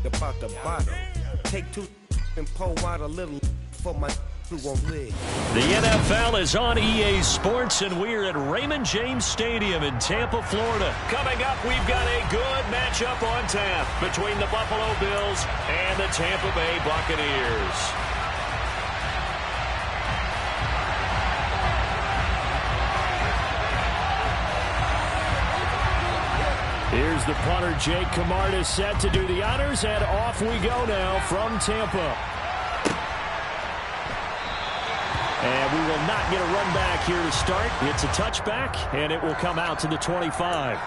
about the bottle. Take two and pour out a little for my who won't live. The NFL is on EA Sports, and we're at Raymond James Stadium in Tampa, Florida. Coming up, we've got a good matchup on tap between the Buffalo Bills and the Tampa Bay Buccaneers. Here's the punter, Jake Camarda, set to do the honors, and off we go now from Tampa. And we will not get a run back here to start. It's a touchback, and it will come out to the 25.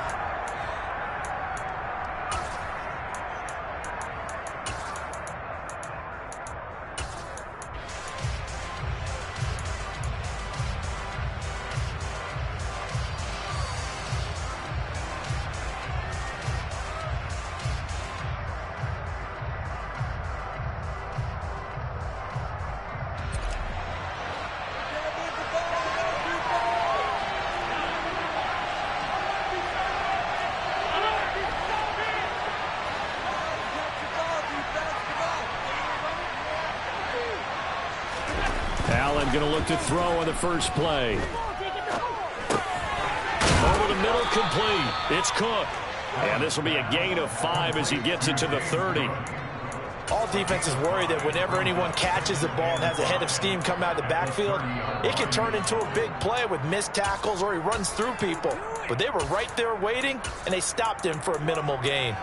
Allen going to look to throw on the first play. Over the middle, complete. It's Cook. And this will be a gain of 5 as he gets it to the 30. All defenses worry that whenever anyone catches the ball and has a head of steam come out of the backfield, it can turn into a big play with missed tackles or he runs through people. But they were right there waiting, and they stopped him for a minimal gain.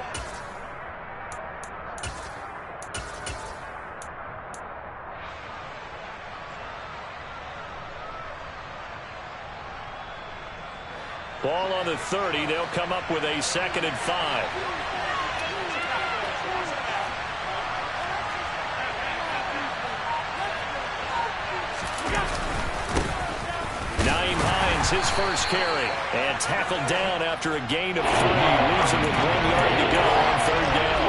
Ball on the 30. They'll come up with a 2nd and 5. Nyheim Hines, his first carry, and tackled down after a gain of 3. Leaves him with 1 yard to go on 3rd down.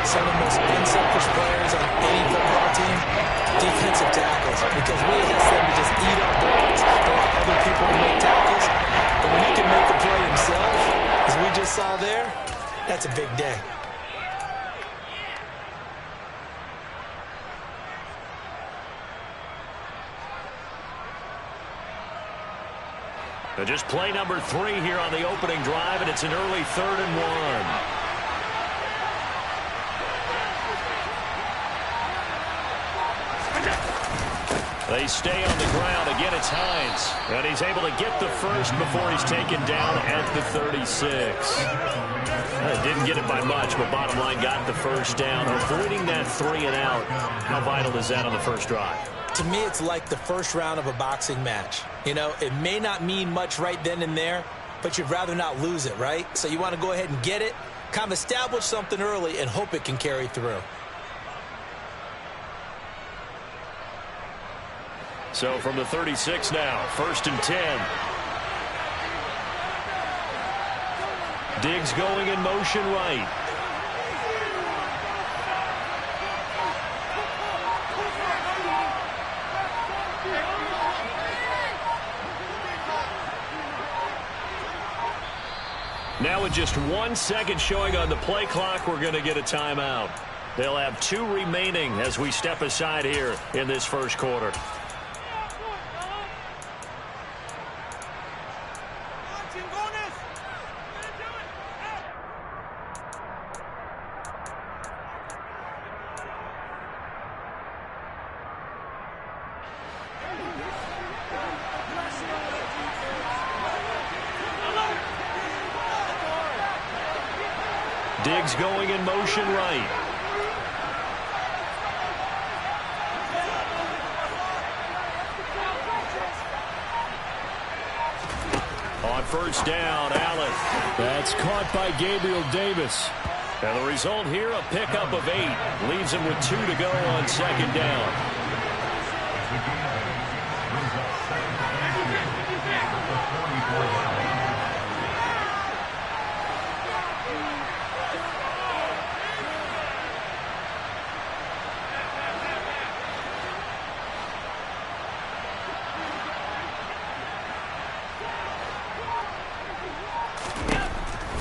Some of the most unselfish players on any football team, defensive tackles, because we ask them to just eat up balls. They want other people to make tackles. But when he can make the play himself, as we just saw there, that's a big day. So just play number 3 here on the opening drive, and it's an early 3rd and 1. They stay on the ground. Again, it's Hines. And he's able to get the first before he's taken down at the 36. Didn't get it by much, but bottom line got the first down. Avoiding that 3 and out. How vital is that on the first drive? To me, it's like the first round of a boxing match. You know, it may not mean much right then and there, but you'd rather not lose it, right? So you want to go ahead and get it, kind of establish something early, and hope it can carry through. So from the 36 now, 1st and 10. Diggs going in motion right. Now with just 1 second showing on the play clock, we're going to get a timeout. They'll have 2 remaining as we step aside here in this first quarter. Diggs going in motion right. On 1st down, Allen. That's caught by Gabriel Davis. And the result here, a pickup of 8. Leaves him with 2 to go on 2nd down.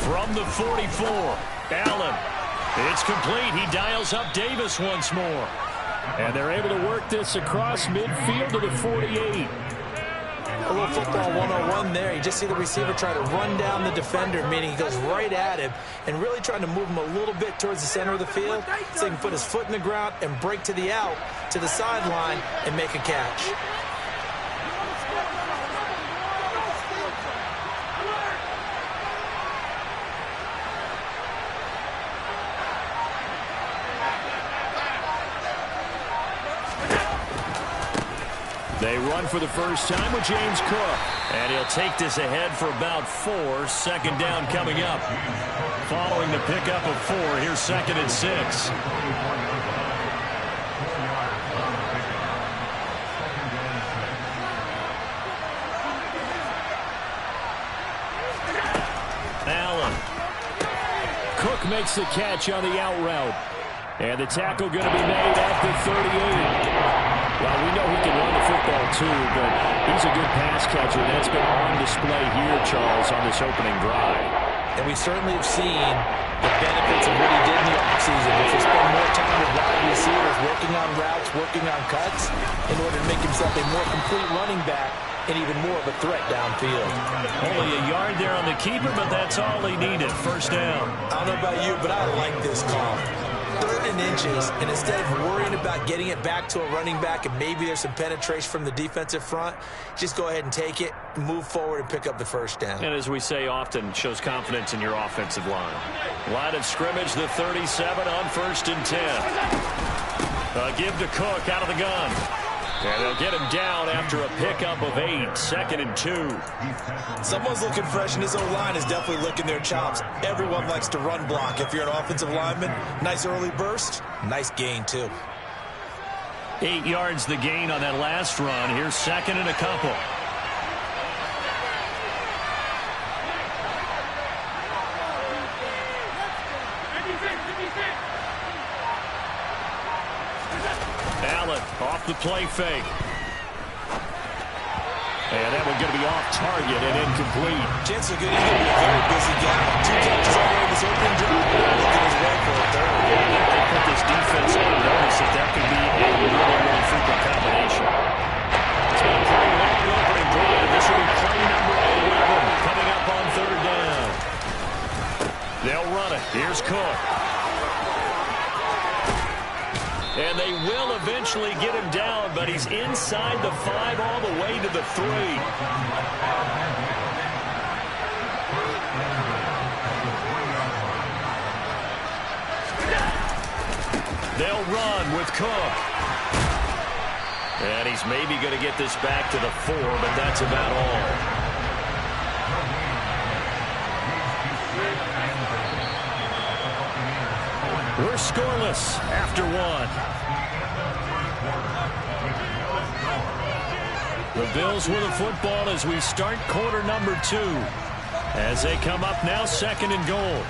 From the 44, Allen. It's complete. He dials up Davis once more. And they're able to work this across midfield to the 48. A little football 101 there. You just see the receiver try to run down the defender, meaning he goes right at him and really trying to move him a little bit towards the center of the field so he can put his foot in the ground and break to the out, to the sideline, and make a catch. They run for the first time with James Cook. And he'll take this ahead for about 4. Second down coming up. Following the pickup of 4, here's 2nd and 6. Allen. Cook makes the catch on the out route. And the tackle going to be made at the 38. Well, we know he can run the football, too, but he's a good pass catcher. That's been on display here, Charles, on this opening drive. And we certainly have seen the benefits of what he did in the offseason, which was spend more time with wide receivers, working on routes, working on cuts, in order to make himself a more complete running back and even more of a threat downfield. Only a yard there on the keeper, but that's all he needed. First down. I don't know about you, but I like this call. 3rd and inches, and instead of worrying about getting it back to a running back and maybe there's some penetration from the defensive front, just go ahead and take it, move forward, and pick up the first down. And as we say often, shows confidence in your offensive line. Line of scrimmage, the 37 on 1st and 10. Give to Cook out of the gun. And they'll get him down after a pickup of 8. 2nd and 2. Someone's looking fresh, and his O-line is definitely licking their chops. Everyone likes to run block. If you're an offensive lineman, nice early burst, nice gain, too. 8 yards the gain on that last run. Here's 2nd and a couple. Allen off the play fake. And that one going to be off target and incomplete. Chances are good. He's going to be a very busy guy. 2 catches already in this opening drive. Looking his way for a 3rd. They put this defense on notice that could be a really frequent combination. It's been a pretty long opening drive. This will be play number 11 coming up on 3rd down. They'll run it. Here's Cook. And they will eventually get him down, but he's inside the 5 all the way to the 3. They'll run with Cook. And he's maybe going to get this back to the 4, but that's about all. We're scoreless after 1. The Bills with a football as we start quarter number 2. As they come up now, 2nd and goal.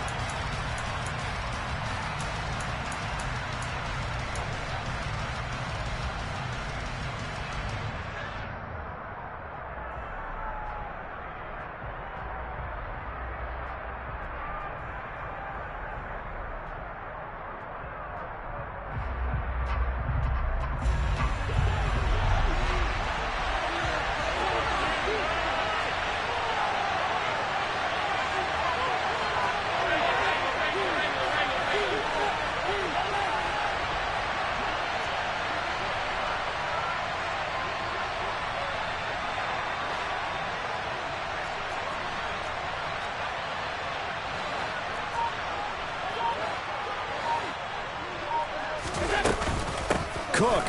Cook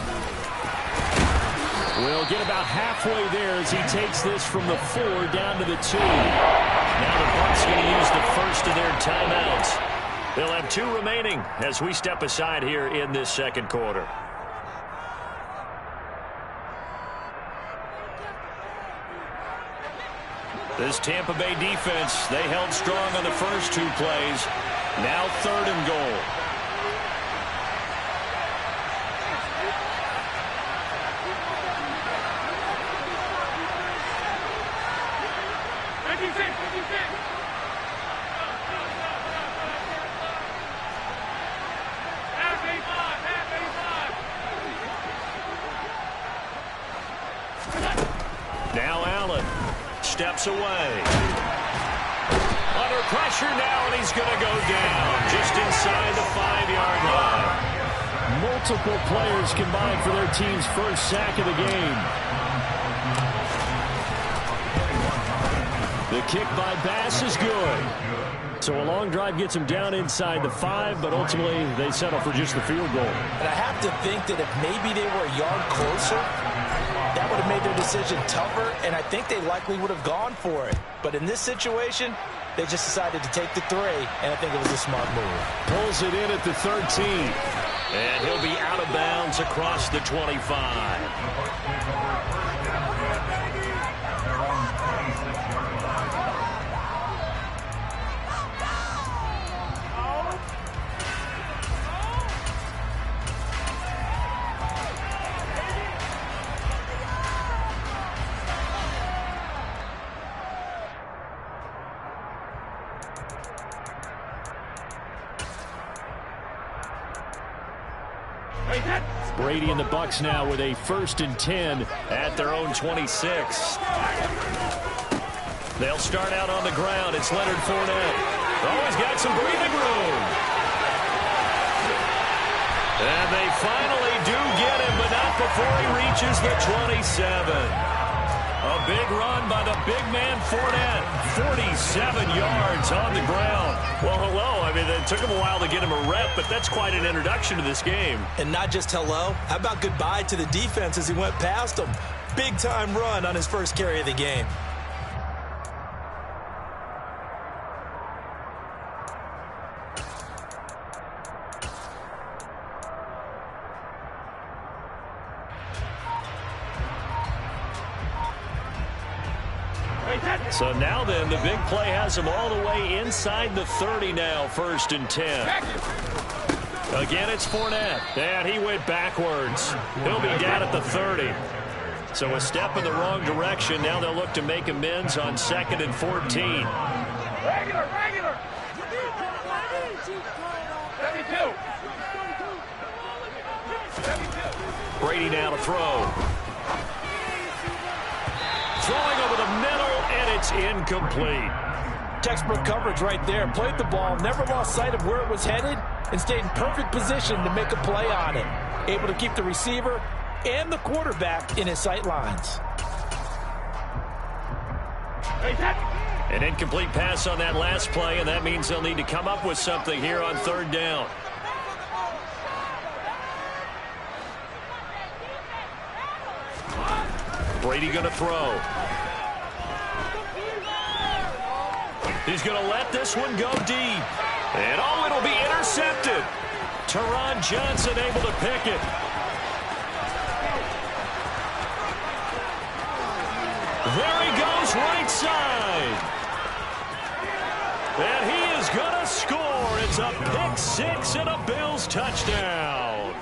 will get about halfway there as he takes this from the 4 down to the 2. Now the Bucs going to use the first of their timeouts. They'll have 2 remaining as we step aside here in this 2nd quarter. This Tampa Bay defense, they held strong on the first 2 plays. Now 3rd and goal. steps away. Under pressure now, and he's going to go down just inside the 5-yard line. Multiple players combined for their team's first sack of the game. The kick by Bass is good. So a long drive gets them down inside the 5, but ultimately they settle for just the field goal. And I have to think that if maybe they were a yard closer, that would have made their decision tougher, and I think they likely would have gone for it. But in this situation, they just decided to take the 3, and I think it was a smart move. Pulls it in at the 13. And he'll be out of bounds across the 25. Brady and the Bucs now with a 1st and 10 at their own 26. They'll start out on the ground. It's Leonard Fournette. Oh, he's got some breathing room. And they finally do get him, but not before he reaches the 27. A big run by the big man Fournette. 47 yards on the ground. Well, hello. I mean, it took him a while to get him a rep, but that's quite an introduction to this game. And not just hello. How about goodbye to the defense as he went past him? Big-time run on his first carry of the game. So now then, the big play has him all the way inside the 30 now, 1st and 10. Again, it's Fournette, and he went backwards. He'll be down at the 30. So a step in the wrong direction. Now they'll look to make amends on 2nd and 14. Regular. 72. Brady now to throw. Throwing over the middle, and it's incomplete. Textbook coverage right there. Played the ball, never lost sight of where it was headed, and stayed in perfect position to make a play on it. Able to keep the receiver and the quarterback in his sight lines. An incomplete pass on that last play, and that means they'll need to come up with something here on 3rd down. Brady going to throw. He's going to let this one go deep. And oh, it'll be intercepted. Teron Johnson able to pick it. There he goes, right side. And he is going to score. It's a pick-6 and a Bills touchdown.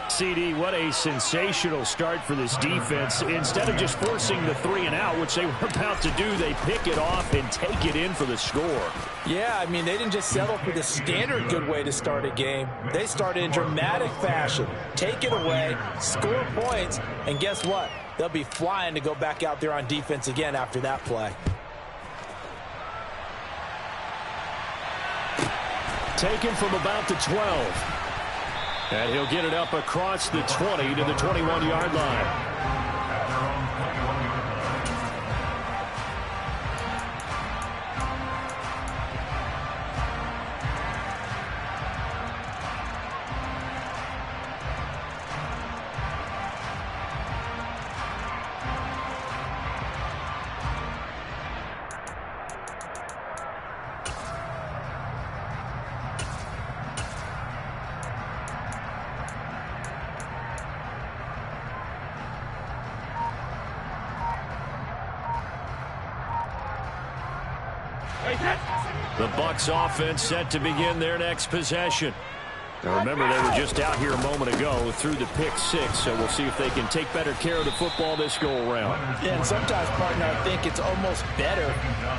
CD, what a sensational start for this defense. Instead of just forcing the 3-and-out, which they were about to do, they pick it off and take it in for the score. Yeah, I mean, they didn't just settle for the standard good way to start a game. They started in dramatic fashion. Take it away, score points, and guess what? They'll be flying to go back out there on defense again after that play. Taken from about the 12. And he'll get it up across the 20 to the 21-yard line. The Bucs offense set to begin their next possession. Now remember, they were just out here a moment ago through the pick six, so we'll see if they can take better care of the football this go-around. Yeah, and sometimes, partner, I think it's almost better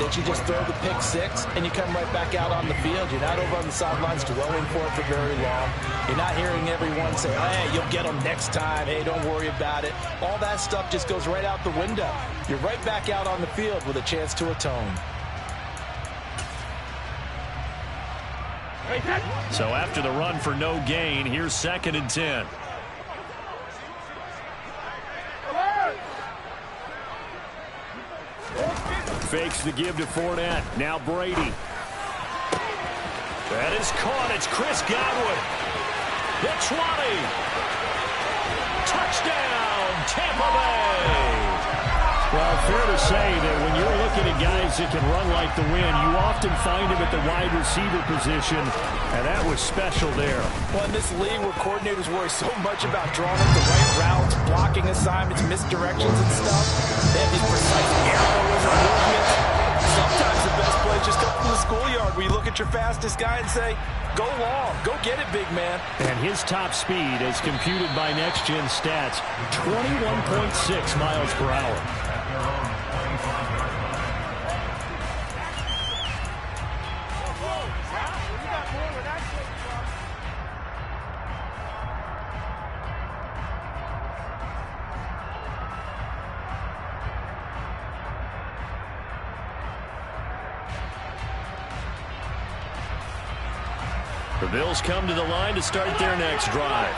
that you just throw the pick six and you come right back out on the field. You're not over on the sidelines dwelling for it for very long. You're not hearing everyone say, hey, you'll get them next time. Hey, don't worry about it. All that stuff just goes right out the window. You're right back out on the field with a chance to atone. So after the run for no gain, here's 2nd and 10. Fakes the give to Fournette. Now Brady. That is caught. It's Chris Godwin. The 20. Touchdown, Tampa Bay. Well, fair to say that when you're looking at guys that can run like the wind, you often find them at the wide receiver position, and that was special there. Well, in this league where coordinators worry so much about drawing up the right routes, blocking assignments, misdirections and stuff, they have these precise arrows and movements. Sometimes the best play is just go from the schoolyard where you look at your fastest guy and say, go long, go get it, big man. And his top speed, as computed by Next Gen Stats, 21.6 miles per hour. The Bills come to the line to start their next drive.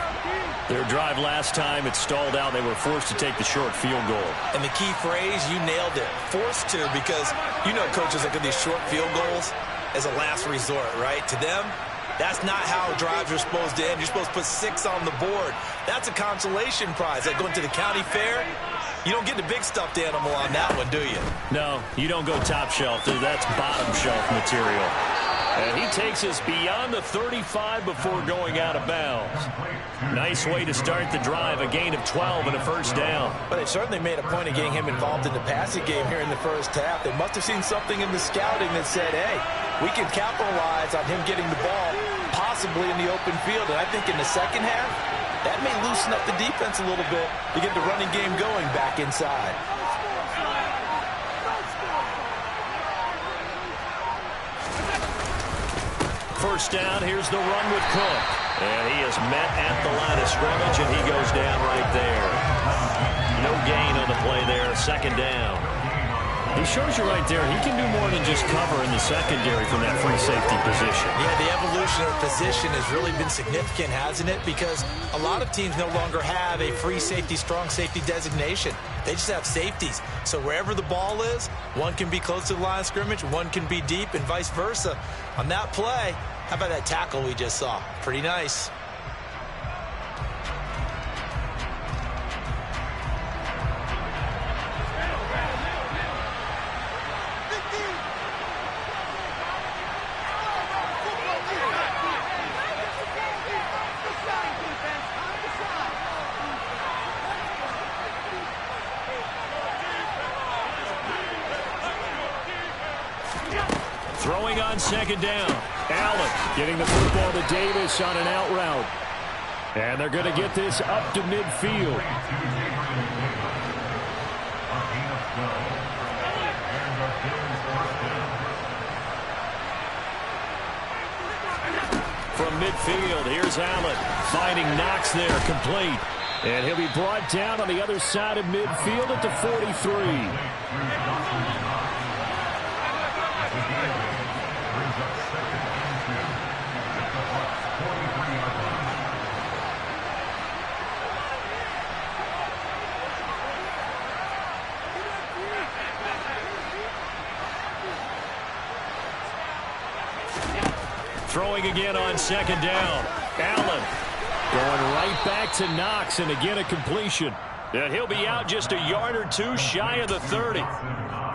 Their drive last time, it stalled out. They were forced to take the short field goal. And the key phrase, you nailed it. Forced to, because you know coaches look at these short field goals as a last resort, right? To them, that's not how drives are supposed to end. You're supposed to put 6 on the board. That's a consolation prize. Like going to the county fair, you don't get the big stuffed animal on that one, do you? No, you don't go top shelf. That's bottom shelf material. And he takes us beyond the 35 before going out of bounds. Nice way to start the drive, a gain of 12 and a first down. But they certainly made a point of getting him involved in the passing game here in the first half. They must have seen something in the scouting that said, hey, we can capitalize on him getting the ball possibly in the open field. And I think in the second half, that may loosen up the defense a little bit to get the running game going back inside. First down, here's the run with Cook. And he is met at the line of scrimmage, and he goes down right there. No gain on the play there, 2nd down. He shows you right there, he can do more than just cover in the secondary from that free safety position. Yeah, the evolution of position has really been significant, hasn't it? Because a lot of teams no longer have a free safety, strong safety designation. They just have safeties. So wherever the ball is, one can be close to the line of scrimmage, one can be deep, and vice versa. On that play, how about that tackle we just saw? Pretty nice. Throwing on 2nd down. Allen getting the football to Davis on an out route. And they're going to get this up to midfield. From midfield, here's Allen finding Knox there, complete. And he'll be brought down on the other side of midfield at the 43. Throwing again on 2nd down. Allen going right back to Knox, and again a completion. And he'll be out just a yard or two shy of the 30.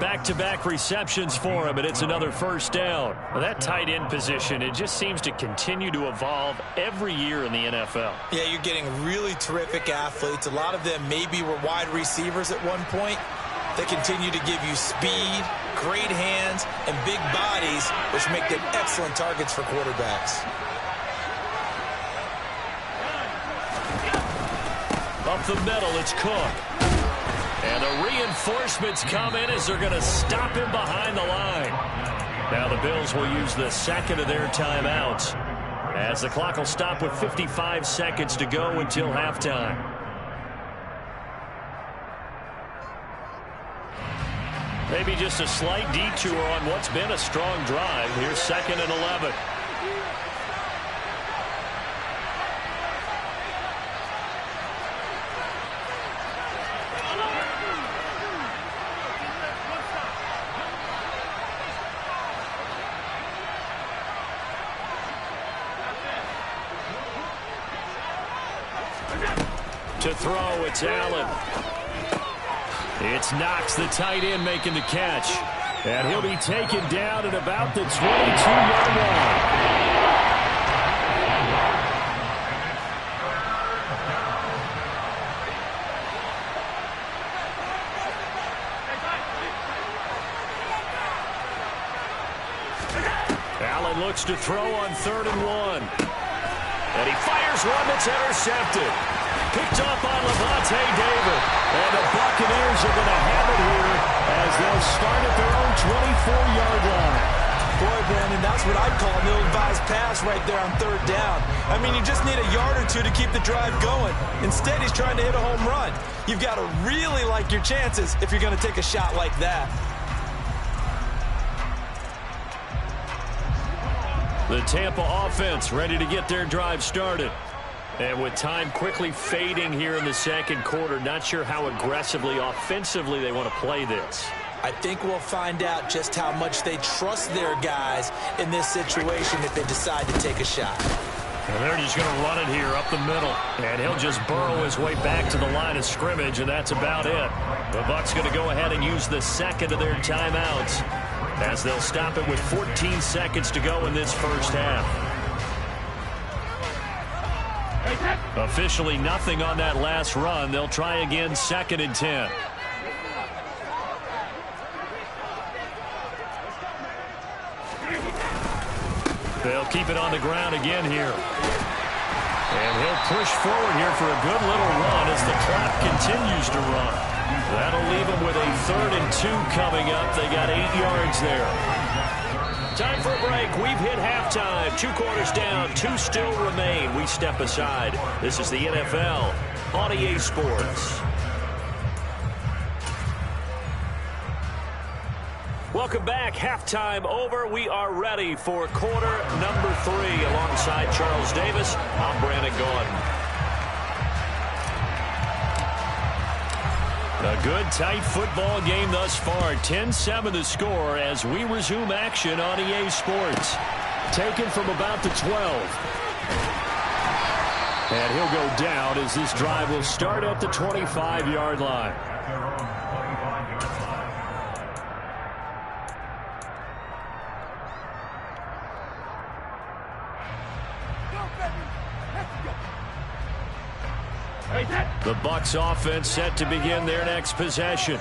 Back-to-back receptions for him, and it's another first down. Well, that tight end position, it just seems to continue to evolve every year in the NFL. Yeah, you're getting really terrific athletes. A lot of them maybe were wide receivers at one point. They continue to give you speed, great hands, and big bodies, which make them excellent targets for quarterbacks. Up the middle, it's Cook. And the reinforcements come in as they're going to stop him behind the line. Now the Bills will use the second of their timeouts, as the clock will stop with 55 seconds to go until halftime. Maybe just a slight detour on what's been a strong drive. Here's 2nd and 11. To throw, it's Allen. It's Knox, the tight end, making the catch. And he'll be taken down at about the 22-yard line. Allen looks to throw on 3rd and 1. And he fires one that's intercepted. Picked up on Levante David. And the Buccaneers are going to have it here as they'll start at their own 24-yard line. Boy, Brandon, that's what I'd call an ill-advised pass right there on 3rd down. I mean, you just need a yard or two to keep the drive going. Instead, he's trying to hit a home run. You've got to really like your chances if you're going to take a shot like that. The Tampa offense ready to get their drive started. And with time quickly fading here in the second quarter, not sure how aggressively, offensively they want to play this. I think we'll find out just how much they trust their guys in this situation if they decide to take a shot. And they're just going to run it here up the middle. And he'll just burrow his way back to the line of scrimmage, and that's about it. The Bucs going to go ahead and use the second of their timeouts, as they'll stop it with 14 seconds to go in this first half. Officially nothing on that last run. They'll try again 2nd and 10. They'll keep it on the ground again here. And he'll push forward here for a good little run as the clock continues to run. That'll leave him with a 3rd and 2 coming up. They got 8 yards there. Time for a break. We've hit halftime. 2 quarters down. 2 still remain. We step aside. This is the NFL on EA Sports. Welcome back. Halftime over. We are ready for quarter number 3. Alongside Charles Davis, I'm Brandon Gaudin. A good, tight football game thus far. 10-7 the score as we resume action on EA Sports. Taken from about the 12. And he'll go down as this drive will start at the 25-yard line. The Bucs offense set to begin their next possession.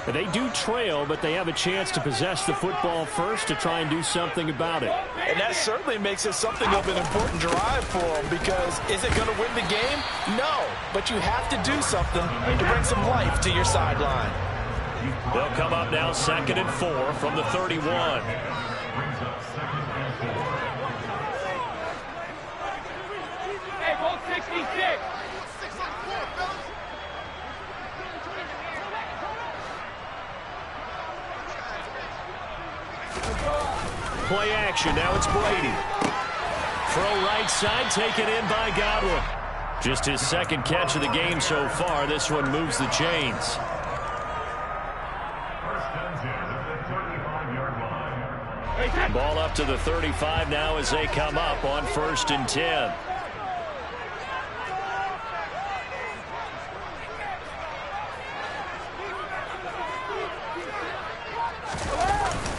They do trail, but they have a chance to possess the football first to try and do something about it. And that certainly makes it something of an important drive for them, because is it going to win the game? No, but you have to do something to bring some life to your sideline. They'll come up now 2nd and 4 from the 31. Hey, ball 66. Play action. Now it's Brady. Throw right side, taken in by Godwin. Just his 2nd catch of the game so far. This one moves the chains. Ball up to the 35 now as they come up on 1st and 10.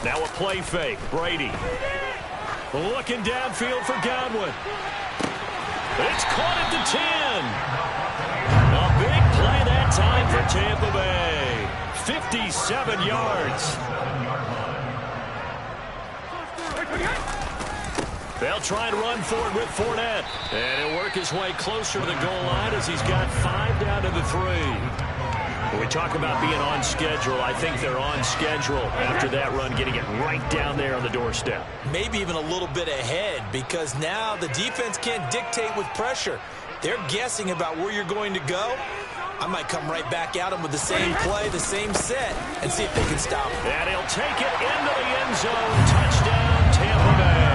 Now a play fake. Brady looking downfield for Godwin. It's caught at the 10. A big play that time for Tampa Bay. 57 yards. They'll try and run for it with Fournette. And he'll work his way closer to the goal line as he's got 5 down to the 3. When we talk about being on schedule, I think they're on schedule after that run, getting it right down there on the doorstep. Maybe even a little bit ahead, because now the defense can't dictate with pressure. They're guessing about where you're going to go. I might come right back at them with the same play, the same set, and see if they can stop him. And he'll take it into the end zone. Touchdown, Tampa Bay.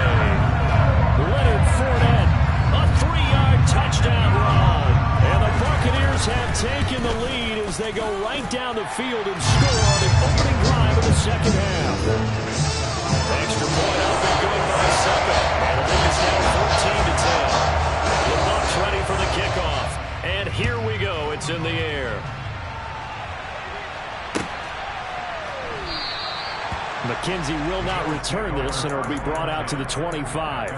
Leonard Fournette, a 3-yard touchdown run. And the Buccaneers have taken the lead as they go right down the field and score on the opening drive of the second half. Extra point up and good by 7. And I think it's now 14-10. The Bucs ready for the kickoff. And here we go. It's in the air. McKenzie will not return this, and it'll be brought out to the 25.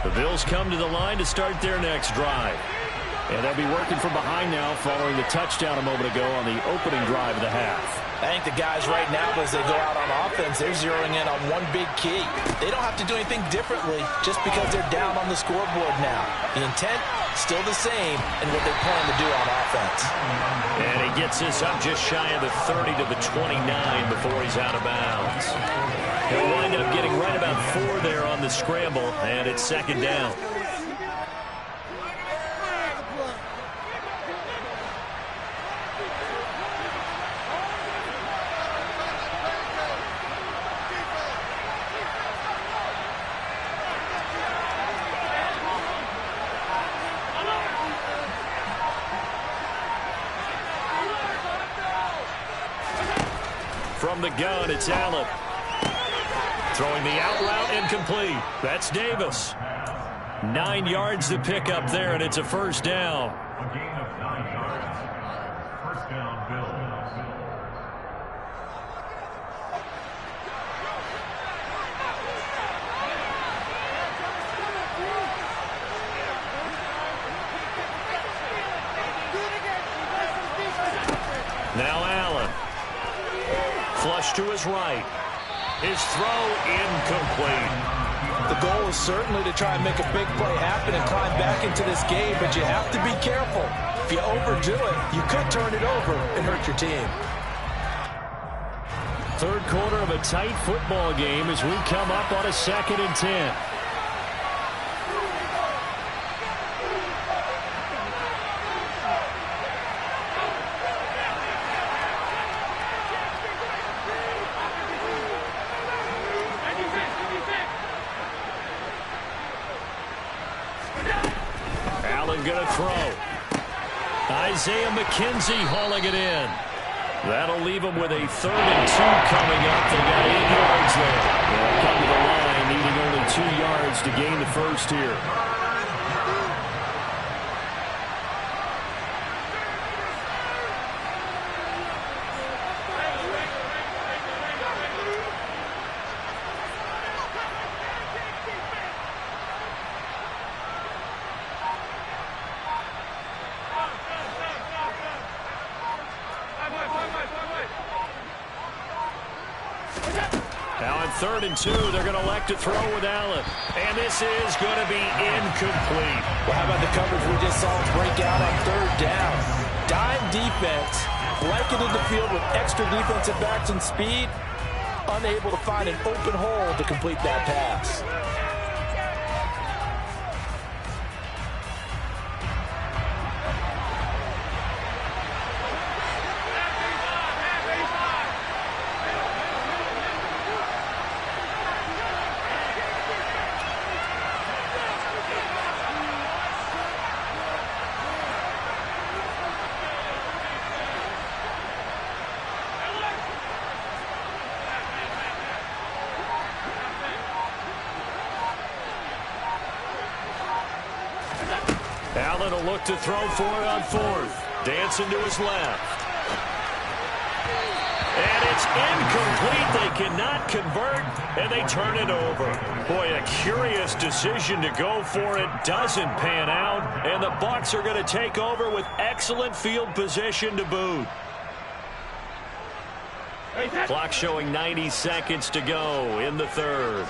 The Bills come to the line to start their next drive. And they'll be working from behind now following the touchdown a moment ago on the opening drive of the half. I think the guys right now, as they go out on offense, they're zeroing in on one big key. They don't have to do anything differently just because they're down on the scoreboard now. The intent, still the same, and what they plan to do on offense. And he gets this up just shy of the 30 to the 29 before he's out of bounds. He'll wind up getting right about 4 there on the scramble, and it's second down. From the gun, it's Allen. Throwing the out route incomplete. That's Davis. 9 yards to pick up there, and it's a first down. A gain of 9 yards. First down, Bills. Now Allen. Flush to his right. His throw incomplete. The goal is certainly to try and make a big play happen and climb back into this game, but you have to be careful. If you overdo it, you could turn it over and hurt your team. Third quarter of a tight football game as we come up on a 2nd and 10. Going to throw. Isaiah McKenzie hauling it in. That'll leave them with a 3rd and 2 coming up. They got 8 yards there. They'll come to the line, needing only 2 yards to gain the first here. Now on 3rd and 2, they're going to elect to throw with Allen. And this is going to be incomplete. Well, how about the coverage we just saw break out on 3rd down? Dime defense, blanketed the field with extra defensive backs and speed, unable to find an open hole to complete that pass. Allen will look to throw for it on 4th. Dancing to his left. And it's incomplete. They cannot convert, and they turn it over. Boy, a curious decision to go for it. Doesn't pan out, and the Bucs are going to take over with excellent field position to boot. Clock showing 90 seconds to go in the third.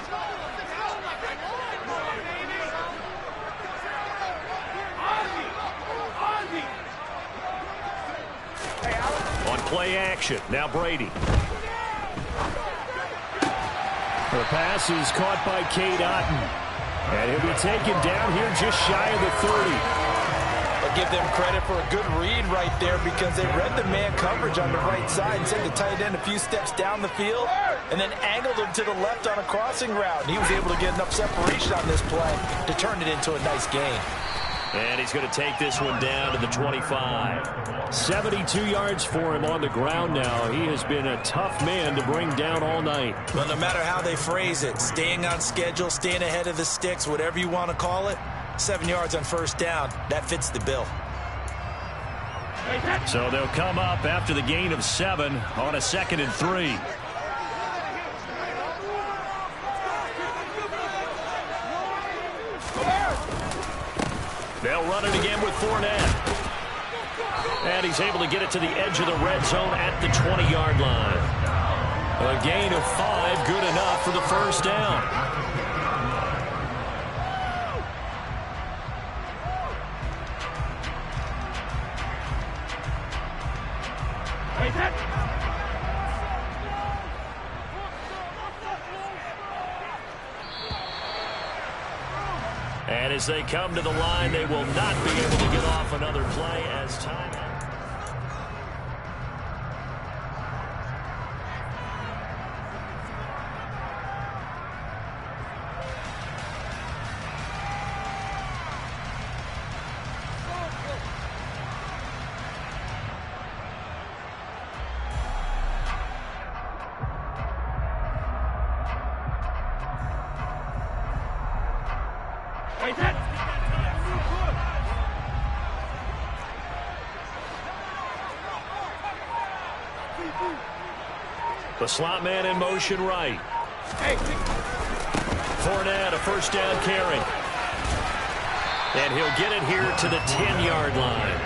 On play action, now Brady. The pass is caught by Cade Otton. And he'll be taken down here just shy of the 30. I'll give them credit for a good read right there because they read the man coverage on the right side and sent the tight end a few steps down the field and then angled him to the left on a crossing route. And he was able to get enough separation on this play to turn it into a nice gain. And he's going to take this one down to the 25. 72 yards for him on the ground now. He has been a tough man to bring down all night. Well, no matter how they phrase it, staying on schedule, staying ahead of the sticks, whatever you want to call it, 7 yards on first down, that fits the bill. So they'll come up after the gain of 7 on a 2nd and 3. They'll run it again with Fournette. And he's able to get it to the edge of the red zone at the 20-yard line. A gain of 5, good enough for the first down. And as they come to the line, they will not be able to get off another play as time. The slot man in motion right. Fournette, a first down carry. And he'll get it here to the 10-yard line.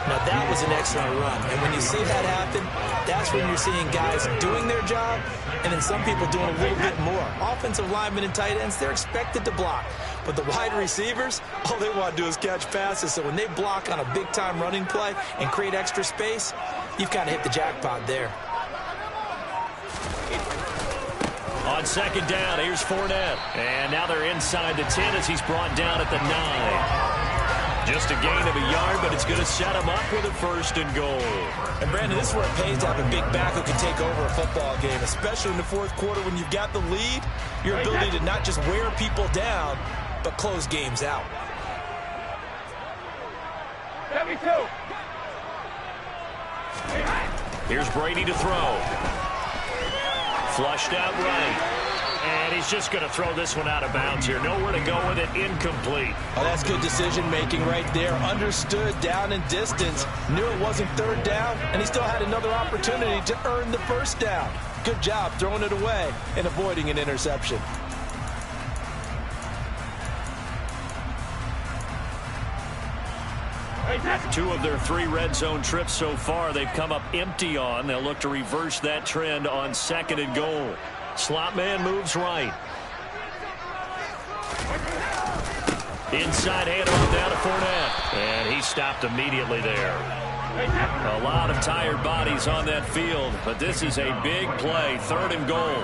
Now, that was an excellent run. And when you see that happen, that's when you're seeing guys doing their job and then some people doing a little bit more. Offensive linemen and tight ends, they're expected to block. But the wide receivers, all they want to do is catch passes. So when they block on a big-time running play and create extra space, you've kind of hit the jackpot there. On second down, here's Fournette. And now they're inside the 10 as he's brought down at the 9. Just a gain of a yard, but it's going to set him up with a 1st and goal. And, Brandon, this is where it pays to have a big back who can take over a football game, especially in the fourth quarter when you've got the lead, your ability to not just wear people down, but close games out. 72. Here's Brady to throw. Flushed out right. And he's just going to throw this one out of bounds here. Nowhere to go with it. Incomplete. Oh, that's good decision-making right there. Understood down and distance. Knew it wasn't third down, and he still had another opportunity to earn the first down. Good job throwing it away and avoiding an interception. Two of their 3 red zone trips so far they've come up empty on. They'll look to reverse that trend on 2nd and goal. Slot man moves right. Inside handoff down to Fournette. And he stopped immediately there. A lot of tired bodies on that field, but this is a big play. 3rd and goal.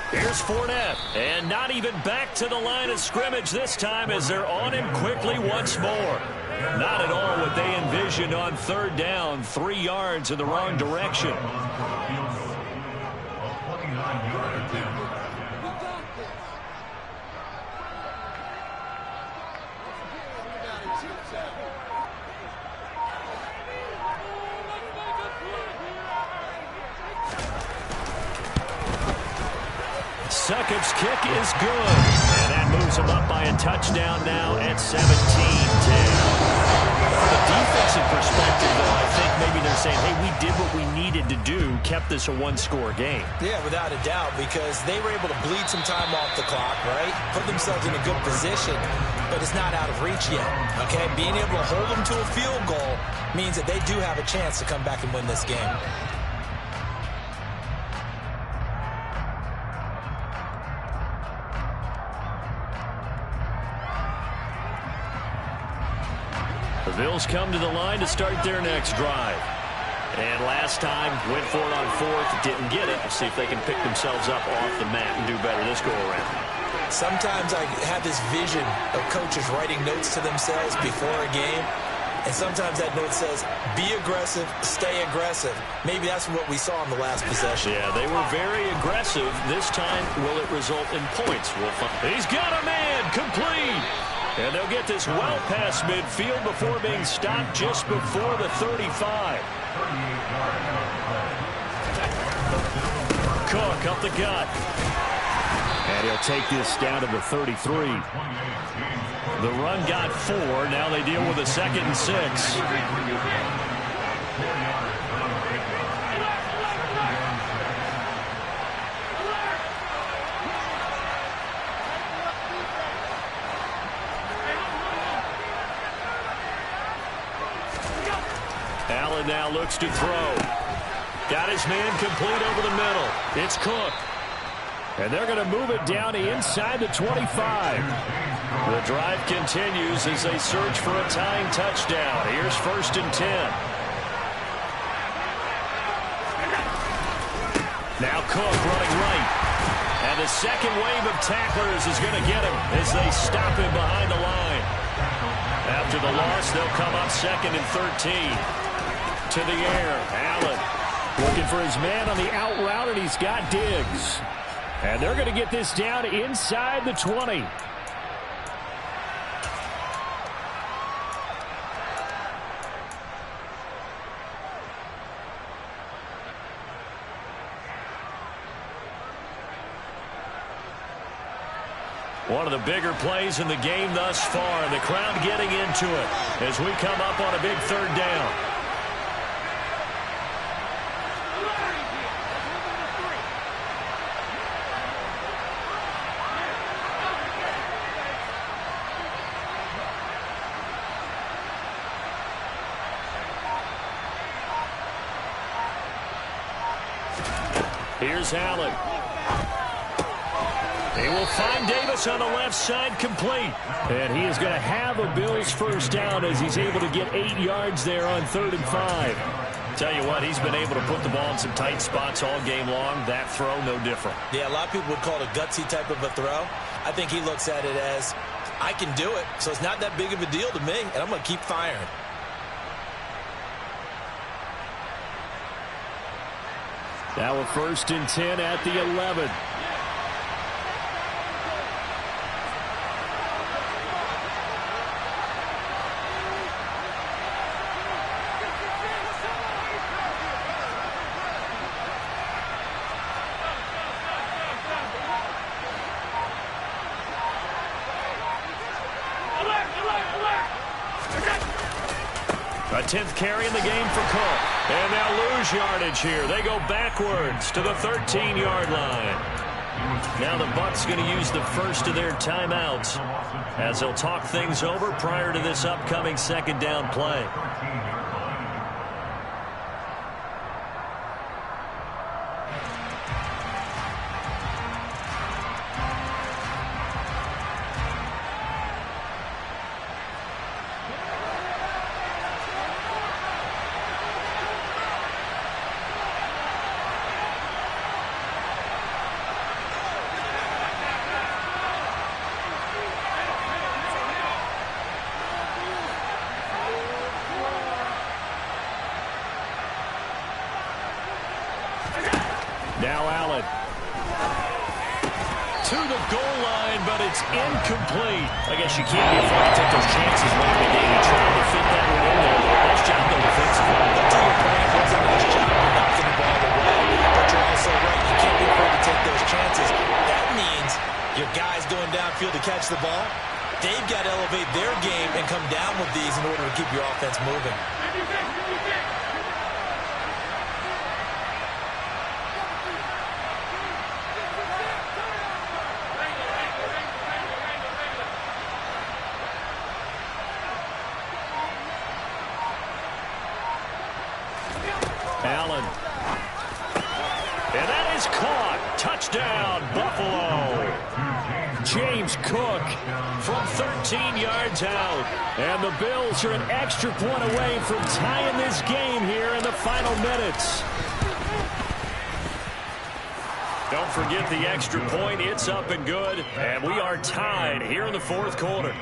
Here's Fournette, and not even back to the line of scrimmage this time as they're on him quickly once more. Not at all what they envisioned on 3rd down, 3 yards in the wrong direction. Succop's kick is good. And that moves him up by And touchdown now at 17-10. From a defensive perspective, though, I think maybe they're saying, hey, we did what we needed to do, kept this a one-score game. Yeah, without a doubt, because they were able to bleed some time off the clock, right? Put themselves in a good position, but it's not out of reach yet, okay? Being able to hold them to a field goal means that they do have a chance to come back and win this game. The Bills come to the line to start their next drive. And last time, went for it on fourth, didn't get it. We'll see if they can pick themselves up off the mat and do better this go-around. Sometimes I have this vision of coaches writing notes to themselves before a game, and sometimes that note says, be aggressive, stay aggressive. Maybe that's what we saw in the last possession. Yeah, they were very aggressive. This time, will it result in points? We'll find. He's got a man, complete. And they'll get this well past midfield before being stopped just before the 35. Cook up the gut. And he'll take this down to the 33. The run got 4. Now they deal with a 2nd and 6. Allen now looks to throw. Got his man complete over the middle. It's Cook. And they're going to move it down inside the 25. The drive continues as they search for a tying touchdown. Here's 1st and 10. Now Cook running right. And the second wave of tacklers is going to get him as they stop him behind the line. After the loss, they'll come up 2nd and 13. To the air, Allen looking for his man on the out route, and he's got Diggs. And they're going to get this down inside the 20. One of the bigger plays in the game thus far, and the crowd getting into it as we come up on a big 3rd down. Here's Allen. He will find Davis on the left side, complete. And he is going to have a Bills first down as he's able to get 8 yards there on 3rd and 5. Tell you what, he's been able to put the ball in some tight spots all game long. That throw, no different. Yeah, a lot of people would call it a gutsy type of a throw. I think he looks at it as, I can do it, so it's not that big of a deal to me, and I'm going to keep firing. Now a 1st and 10 at the 11. A 10th carry in the game for Cook. And they'll lose yardage here. They go backwards to the 13-yard line. Now the Bucs going to use the first of their timeouts as they'll talk things over prior to this upcoming 2nd down play. Now Allen. To the goal line, but it's incomplete. I guess you can't be afraid to take those chances late in the game. You try to fit that one in there. Nice job, though, defensively. To your point, it was a nice job of knocking the ball away. But you're also right. You can't be afraid to take those chances. That means your guy's going downfield to catch the ball. They've got to elevate their game and come down with these in order to keep your offense moving. Allen. And that is caught. Touchdown, Buffalo. James Cook from 13 yards out. And the Bills are an extra point away from tying this game here in the final minutes. Don't forget the extra point. It's up and good. And we are tied here in the fourth quarter.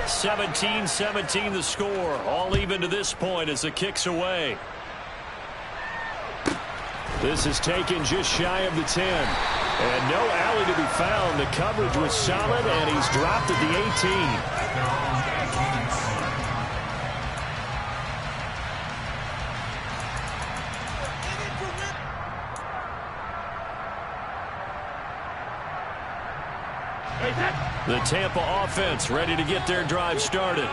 17-17 the score. All even to this point as the kick's away. This is taken just shy of the 10. And no alley to be found. The coverage was solid, and he's dropped at the 18. The Tampa offense ready to get their drive started.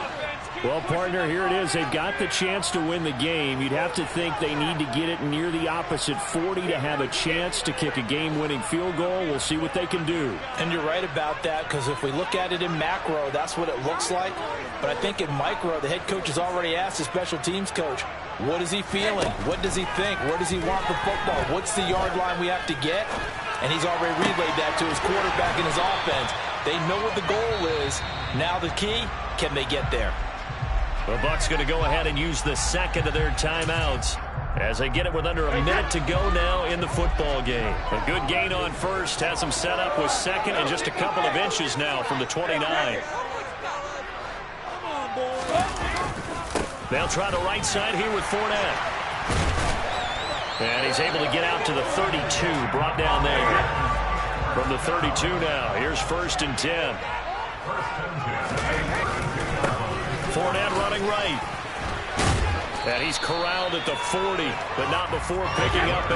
Well, partner, here it is. They've got the chance to win the game. You'd have to think they need to get it near the opposite 40 to have a chance to kick a game-winning field goal. We'll see what they can do. And you're right about that, because if we look at it in macro, that's what it looks like. But I think in micro, the head coach has already asked the special teams coach, what is he feeling? What does he think? Where does he want the football? What's the yard line we have to get? And he's already relayed that to his quarterback and his offense. They know what the goal is. Now the key, can they get there? The Bucs going to go ahead and use the second of their timeouts as they get it with under a minute to go now in the football game. A good gain on first has them set up with second and just a couple of inches now from the 29. They'll try the right side here with Fournette. And he's able to get out to the 32, brought down there. From the 32 now, here's 1st and 10. Fournette running right. And he's corralled at the 40, but not before picking up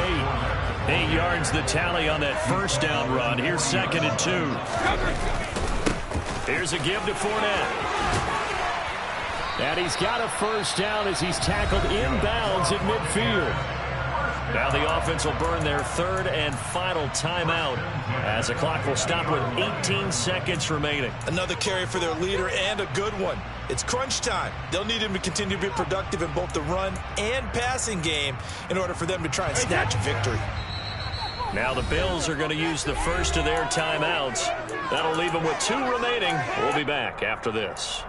8. 8 yards the tally on that first down run. Here's 2nd and 2. Here's a give to Fournette. And he's got a first down as he's tackled inbounds at midfield. Now the offense will burn their third and final timeout as the clock will stop with 18 seconds remaining. Another carry for their leader and a good one. It's crunch time. They'll need him to continue to be productive in both the run and passing game in order for them to try and snatch a victory. Now the Bills are going to use the first of their timeouts. That'll leave them with 2 remaining. We'll be back after this.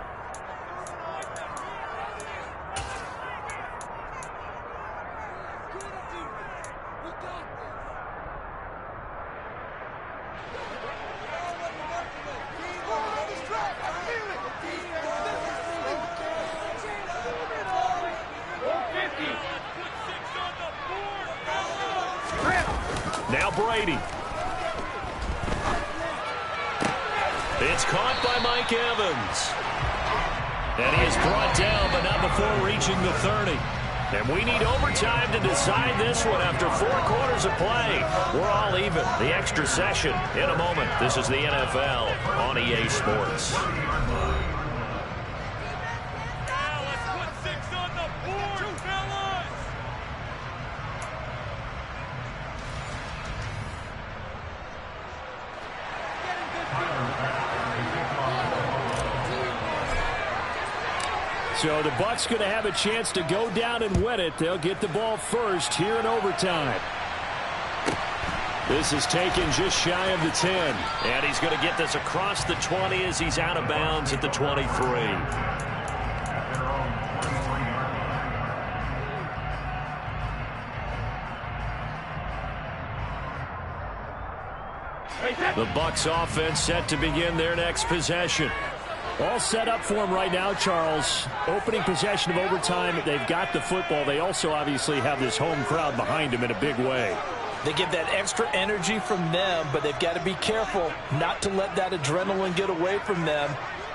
Now Brady. It's caught by Mike Evans. And he is brought down, but not before reaching the 30. And we need overtime to decide this one after 4 quarters of play. We're all even. The extra session in a moment. This is the NFL on EA Sports. So the Bucs going to have a chance to go down and win it. They'll get the ball first here in overtime. This is taken just shy of the 10. And he's going to get this across the 20 as he's out of bounds at the 23. The Bucs offense set to begin their next possession. All set up for them right now, Charles. Opening possession of overtime. They've got the football. They also obviously have this home crowd behind them in a big way. They get that extra energy from them, but they've got to be careful not to let that adrenaline get away from them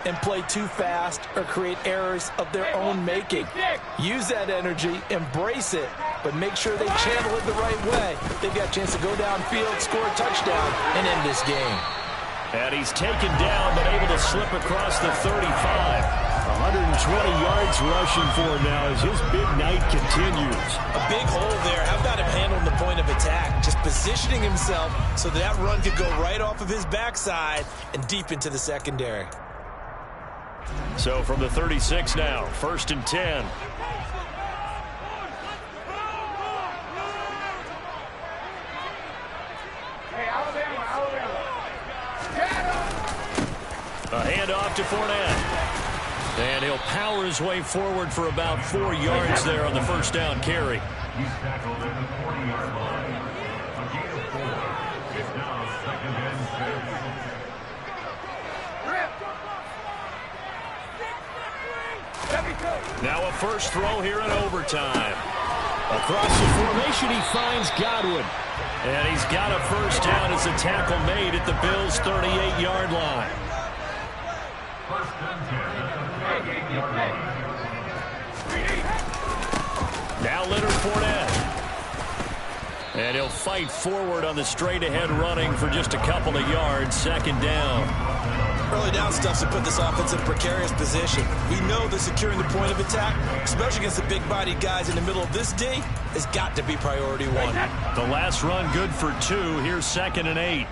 and play too fast or create errors of their own making. Use that energy, embrace it, but make sure they channel it the right way. They've got a chance to go downfield, score a touchdown, and end this game. And he's taken down, but able to slip across the 35. 120 yards rushing for him now as his big night continues. A big hole there. How about him handling the point of attack? Just positioning himself so that run could go right off of his backside and deep into the secondary. So from the 36 now, 1st and 10. A handoff to Fournette. And he'll power his way forward for about 4 yards there on the first down carry. He's tackled at the 40-yard line. A gain of 4. It's now 2nd and 6. Now a first throw here in overtime. Across the formation, he finds Godwin. And he's got a first down as a tackle made at the Bills' 38-yard line. First and 10 at the 38-yard line. Now Leonard Fournette. And he'll fight forward on the straight-ahead running for just a couple of yards. 2nd down. Early down stuff's to put this offense in a precarious position. We know that securing the point of attack, especially against the big-bodied guys in the middle of this D, has got to be priority 1. The last run good for 2. Here's 2nd and 8.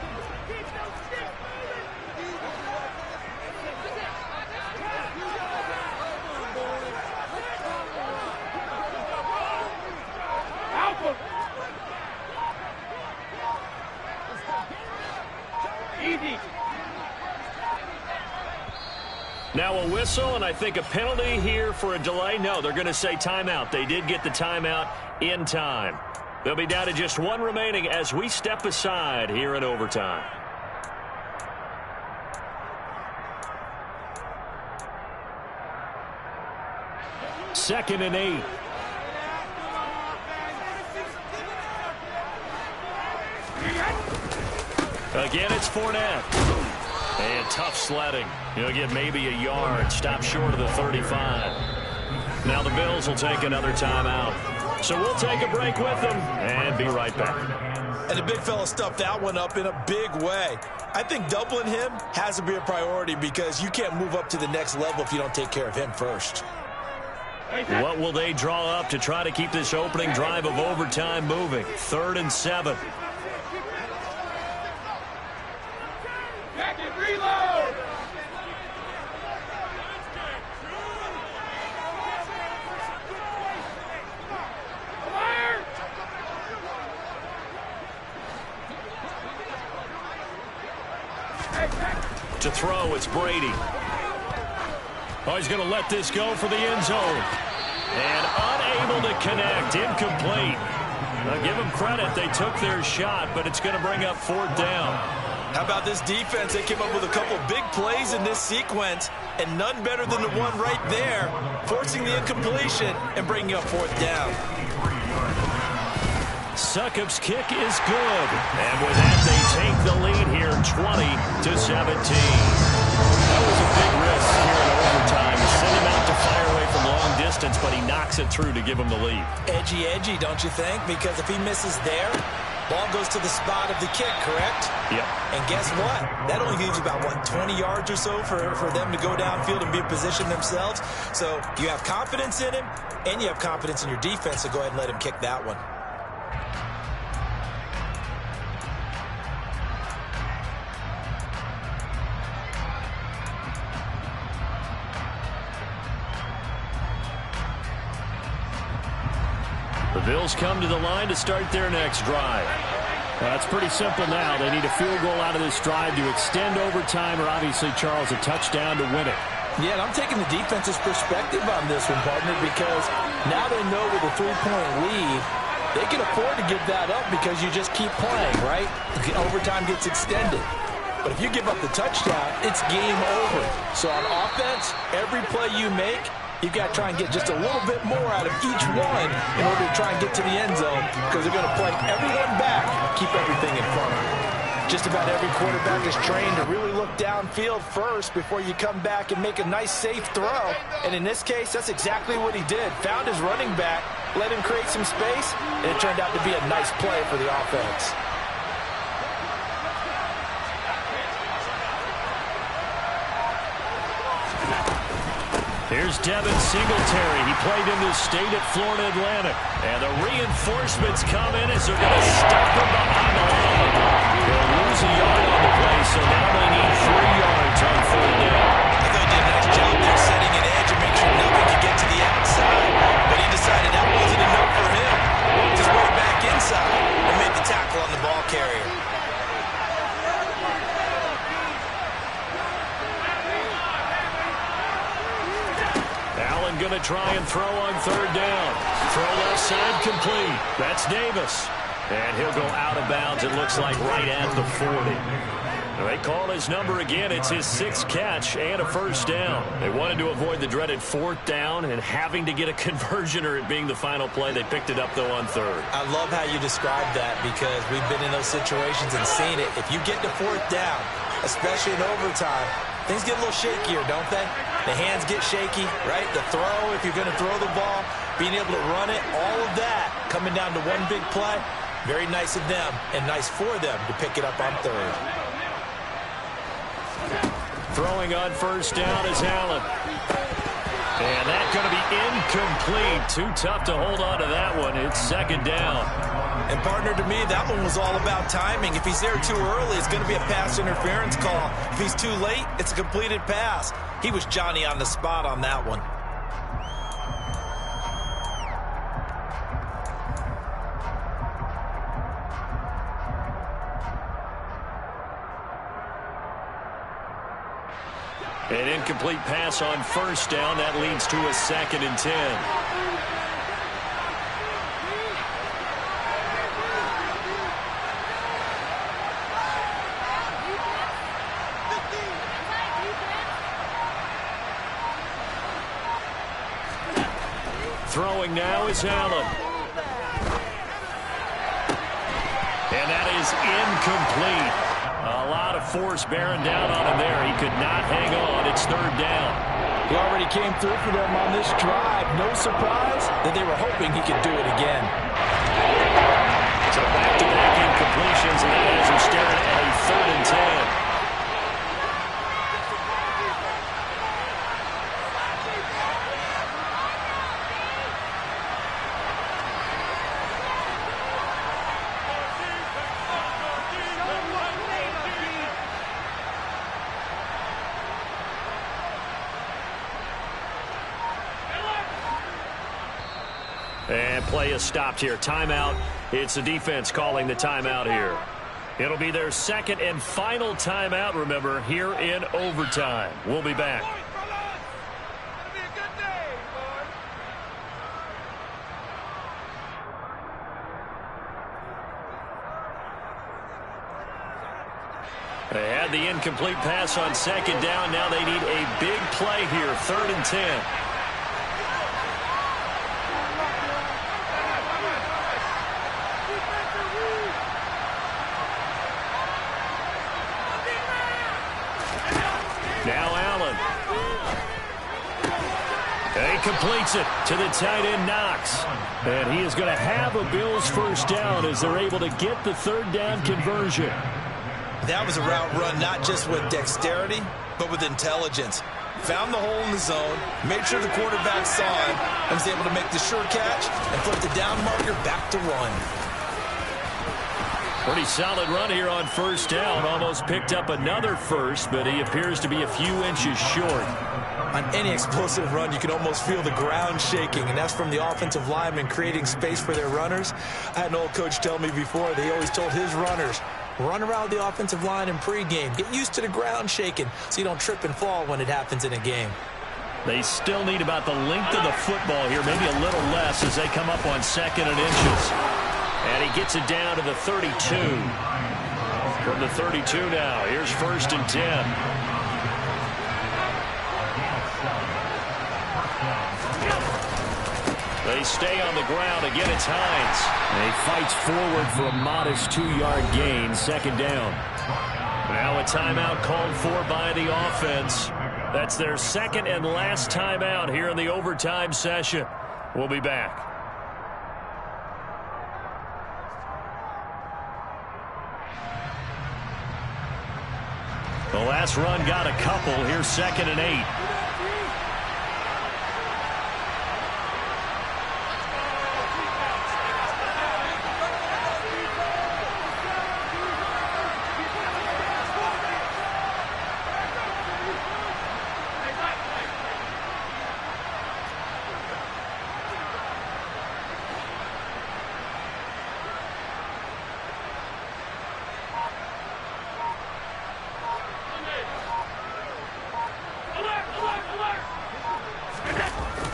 Now a whistle, and I think a penalty here for a delay. No, they're going to say timeout. They did get the timeout in time. They'll be down to just 1 remaining as we step aside here in overtime. Second and 8. Again, it's Fournette. And tough sledding. He'll get maybe a yard. Stop short of the 35. Now the Bills will take another timeout. So we'll take a break with them and be right back. And the big fella stuffed that one up in a big way. I think doubling him has to be a priority because you can't move up to the next level if you don't take care of him first. What will they draw up to try to keep this opening drive of overtime moving? 3rd and 7. Reload! To throw, it's Brady. Oh, he's going to let this go for the end zone. And unable to connect. Incomplete. Now, give them credit. They took their shot, but it's going to bring up 4th down. How about this defense? They came up with a couple big plays in this sequence, and none better than the one right there, forcing the incompletion and bringing up 4th down. Succop's kick is good. And with that, they take the lead here, 20-17. That was a big risk here in overtime. Send him out to fire away from long distance, but he knocks it through to give him the lead. Edgy, don't you think? Because if he misses there, ball goes to the spot of the kick, correct? Yep. And guess what? That only leaves about, 20 yards or so for them to go downfield and be in position themselves. So you have confidence in him, and you have confidence in your defense, so go ahead and let him kick that one. The Bills come to the line to start their next drive. Well, it's pretty simple now. They need a field goal out of this drive to extend overtime, or obviously, Charles, a touchdown to win it. Yeah, and I'm taking the defense's perspective on this one, partner, because now they know with a 3-point lead, they can afford to give that up because you just keep playing, right? Overtime gets extended. But if you give up the touchdown, it's game over. So on offense, every play you make, you've got to try and get just a little bit more out of each one in order to try and get to the end zone because they're going to play everyone back, keep everything in front of them. Just about every quarterback is trained to really look downfield first before you come back and make a nice, safe throw. And in this case, that's exactly what he did. Found his running back, let him create some space, and it turned out to be a nice play for the offense. Here's Devin Singletary. He played in the state at Florida Atlantic. And the reinforcements come in as they're going to stop him behind the line. They'll lose a yard on the play, so now they need 3 yards on 4th down. I thought he did a nice job there setting an edge and make sure nothing could get to the outside. But he decided that wasn't enough for him. Worked his way back inside and made the tackle on the ball carrier. Allen going to try and throw on 3rd down. Throw left side complete. That's Davis. And he'll go out of bounds, it looks like, right at the 40. They call his number again. It's his 6th catch and a 1st down. They wanted to avoid the dreaded 4th down and having to get a conversion or it being the final play. They picked it up, though, on 3rd. I love how you described that because we've been in those situations and seen it. If you get to 4th down, especially in overtime, things get a little shakier, don't they? The hands get shaky, right? The throw, if you're going to throw the ball, being able to run it, all of that coming down to one big play. Very nice of them and nice for them to pick it up on 3rd. Throwing on 1st down is Allen. And that's going to be incomplete. Too tough to hold on to that one. It's 2nd down. And, partner, to me, that one was all about timing. If he's there too early, it's going to be a pass interference call. If he's too late, it's a completed pass. He was Johnny on the spot on that one. An incomplete pass on 1st down. That leads to a 2nd and 10. Throwing now is Allen. And that is incomplete. A lot of force bearing down on him there. He could not hang on. It's 3rd down. He already came through for them on this drive. No surprise that they were hoping he could do it again. So back-to-back incompletions, and that has him staring at a 3rd and 10. And play is stopped here. Timeout. It's the defense calling the timeout here. It'll be their 2nd and final timeout, remember, here in overtime. We'll be back. They had the incomplete pass on 2nd down. Now they need a big play here, 3rd and 10. Now Allen. He completes it to the tight end, Knox. And he is going to have a Bills 1st down as they're able to get the 3rd down conversion. That was a route run not just with dexterity, but with intelligence. Found the hole in the zone, made sure the quarterback saw him, and was able to make the sure catch and flip the down marker back to run. Pretty solid run here on 1st down. Almost picked up another first, but he appears to be a few inches short. On any explosive run, you can almost feel the ground shaking, and that's from the offensive linemen creating space for their runners. I had an old coach tell me before, they always told his runners, run around the offensive line in pregame. Get used to the ground shaking so you don't trip and fall when it happens in a game. They still need about the length of the football here, maybe a little less as they come up on 2nd and inches. And he gets it down to the 32. From the 32 now, here's 1st and 10. They stay on the ground. Again, it's Hines. And he fights forward for a modest 2-yard gain, 2nd down. Now a timeout called for by the offense. That's their 2nd and last timeout here in the overtime session. We'll be back. The last run got a couple. Here's 2nd and 8.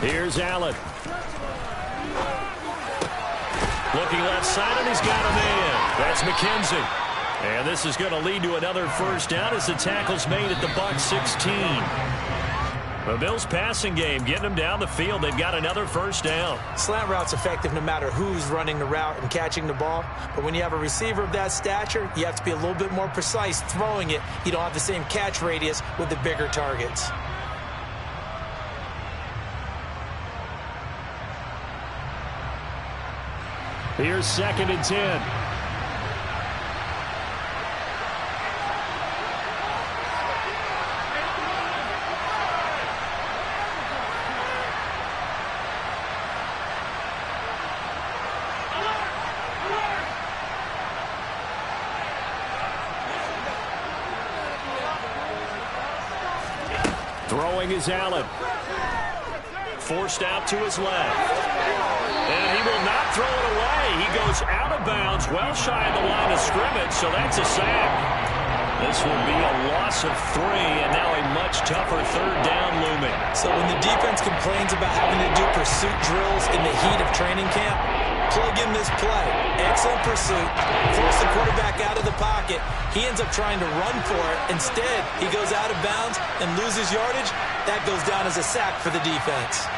Here's Allen. Looking left side, and he's got him in. That's McKenzie. And this is going to lead to another first down as the tackle's made at the Bucs 16. The Bills' passing game getting them down the field. They've got another first down. Slant route's effective no matter who's running the route and catching the ball. But when you have a receiver of that stature, you have to be a little bit more precise throwing it. You don't have the same catch radius with the bigger targets. Here's 2nd and 10. Throwing is Allen. Forced out to his left. And he will not throw it away. He goes out of bounds, well shy of the line of scrimmage, so that's a sack. This will be a loss of 3, and now a much tougher 3rd down looming. So when the defense complains about having to do pursuit drills in the heat of training camp, plug in this play. Excellent pursuit. Force the quarterback out of the pocket. He ends up trying to run for it. Instead, he goes out of bounds and loses yardage. That goes down as a sack for the defense.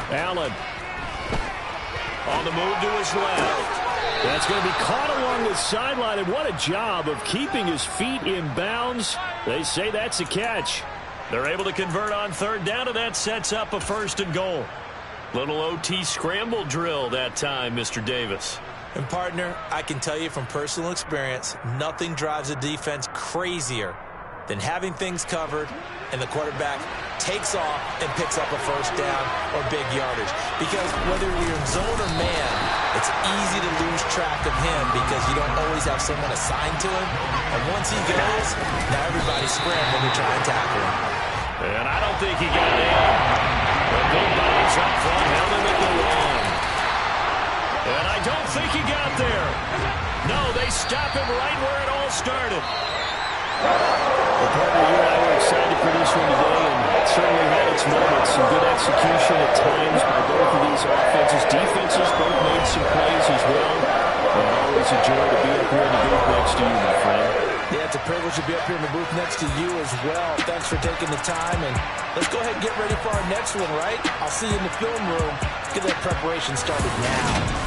Allen on the move to his left. That's going to be caught along the sideline, and what a job of keeping his feet in bounds. They say that's a catch. They're able to convert on 3rd down, and that sets up a 1st and goal. Little OT scramble drill that time, Mr. Davis. And partner, I can tell you from personal experience, nothing drives a defense crazier than having things covered and the quarterback takes off and picks up a 1st down or big yardage. Because whether you're in zone or man, it's easy to lose track of him because you don't always have someone assigned to him. And once he goes, now everybody's scrambling to try and tackle him. And I don't think he got in. The big bodies up front held him at the 1. And I don't think he got there. No, they stop him right where it all started. Well, partner, you and I were excited for this one today, and it certainly had its moments. Some good execution at times by both of these offenses. Defenses both made some plays as well. And always a joy to be up here in the booth next to you, my friend. Yeah, it's a privilege to be up here in the booth next to you as well. Thanks for taking the time, and let's go ahead and get ready for our next one, right? I'll see you in the film room. Get that preparation started now.